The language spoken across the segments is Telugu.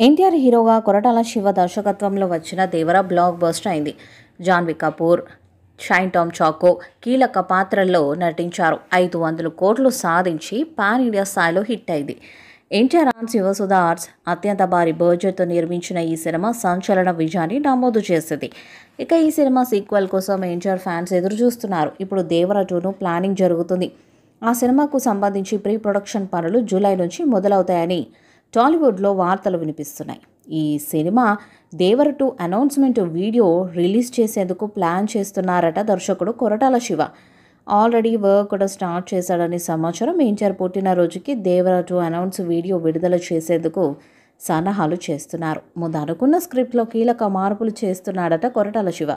ఎన్టీఆర్ హీరోగా కొరటాల శివ దర్శకత్వంలో వచ్చిన దేవర బ్లాక్ బస్టర్ అయింది. జాన్వీ కపూర్, షైన్ టామ్ చాకో కీలక పాత్రల్లో నటించారు. 500 కోట్లు సాధించి పాన్ ఇండియా స్థాయిలో హిట్ అయింది. ఎన్టీఆర్ ఆర్ట్స్, శివసుధ ఆర్ట్స్ అత్యంత భారీ బడ్జెట్తో నిర్మించిన ఈ సినిమా సంచలన విజయాన్ని నమోదు చేసింది. ఇక ఈ సినిమా సీక్వెల్ కోసం ఎన్టీఆర్ ఫ్యాన్స్ ఎదురు చూస్తున్నారు. ఇప్పుడు దేవర 2ను ప్లానింగ్ జరుగుతుంది. ఆ సినిమాకు సంబంధించి ప్రీ ప్రొడక్షన్ పనులు జూలై నుంచి మొదలవుతాయని టాలీవుడ్లో వార్తలు వినిపిస్తున్నాయి. ఈ సినిమా దేవర 2 అనౌన్స్మెంట్ వీడియో రిలీజ్ చేసేందుకు ప్లాన్ చేస్తున్నారట దర్శకుడు కొరటాల శివ. ఆల్రెడీ వర్క్ కూడా స్టార్ట్ చేశాడని సమాచారం. ఎన్టీఆర్ పుట్టినరోజుకి దేవర 2 అనౌన్స్ వీడియో విడుదల చేసేందుకు సన్నాహాలు చేస్తున్నారు. ముందు అనుకున్న స్క్రిప్ట్లో కీలక మార్పులు చేస్తున్నాడట కొరటాల శివ.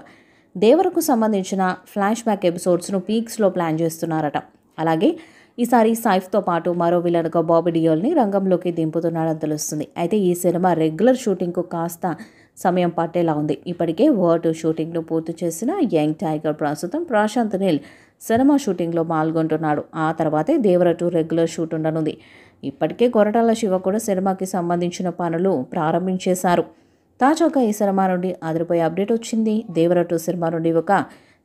దేవరకు సంబంధించిన ఫ్లాష్ బ్యాక్ ఎపిసోడ్స్ను పీక్స్లో ప్లాన్ చేస్తున్నారట. అలాగే ఈసారి సైఫ్తో పాటు మరో విలన్గా బాబీ డియోల్ని రంగంలోకి దింపుతున్నాడని తెలుస్తుంది. అయితే ఈ సినిమా రెగ్యులర్ షూటింగ్కు కాస్త సమయం పట్టేలా ఉంది. ఇప్పటికే వర్డ్ షూటింగ్ను పూర్తి చేసిన యంగ్ టైగర్ ప్రస్తుతం ప్రశాంత్ నీల్ సినిమా షూటింగ్లో పాల్గొంటున్నాడు. ఆ తర్వాతే దేవర 2 రెగ్యులర్ షూట్ ఉండనుంది. ఇప్పటికే కొరటాల శివ కూడా సినిమాకి సంబంధించిన పనులు ప్రారంభించేశారు. తాజాగా ఈ సినిమా నుండి అదిరిపోయే అప్డేట్ వచ్చింది. దేవర 2 సినిమా నుండి ఒక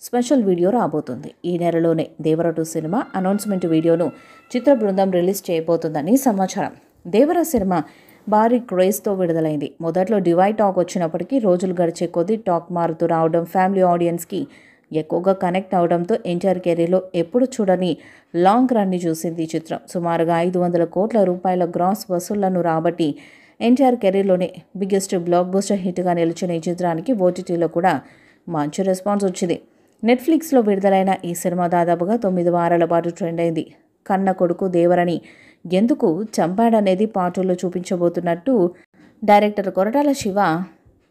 స్పెషల్ వీడియో రాబోతుంది. ఈ నెలలోనే దేవర 2 సినిమా అనౌన్స్మెంట్ వీడియోను చిత్ర బృందం రిలీజ్ చేయబోతుందని సమాచారం. దేవర సినిమా భారీ క్రేజ్తో విడుదలైంది. మొదట్లో డివైడ్ టాక్ వచ్చినప్పటికీ రోజులు గడిచే కొద్దీ టాక్ మారుతూ రావడం, ఫ్యామిలీ ఆడియన్స్కి ఎక్కువగా కనెక్ట్ అవడంతో ఎన్టీఆర్ కెరీర్లో ఎప్పుడు చూడని లాంగ్ రన్ని చూసింది ఈ చిత్రం. సుమారుగా 500 కోట్ల రూపాయల గ్రాస్ వసూళ్లను రాబట్టి ఎన్టీఆర్ కెరీర్లోనే బిగ్గెస్ట్ బ్లాక్ బస్టర్ హిట్గా నిలిచిన ఈ చిత్రానికి ఓటీటీలో కూడా మంచి రెస్పాన్స్ వచ్చింది. నెట్ఫ్లిక్స్లో విడుదలైన ఈ సినిమా దాదాపుగా 9 వారాల పాటు ట్రెండ్ అయింది. కన్న కొడుకు దేవరని ఎందుకు చంపాడనేది పార్ట్ 2లో చూపించబోతున్నట్టు డైరెక్టర్ కొరటాల శివ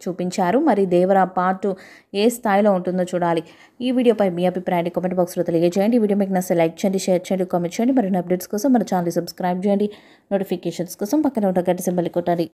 చూపించారు. మరి దేవర పార్ట్ 2 ఏ స్థాయిలో ఉంటుందో చూడాలి. ఈ వీడియోపై మీ అభిప్రాయాన్ని కామెంట్ బాక్స్లో తెలియజేయండి. ఈ వీడియో మీకు నచ్చితే లైక్ చేయండి, షేర్ చేయండి, కామెంట్ చేయండి. మరిన్ని అప్డేట్స్ కోసం మన ఛానల్ సబ్స్క్రైబ్ చేయండి. నోటిఫికేషన్స్ కోసం పక్కన ఉన్న గంట సింబల్ కొట్టండి.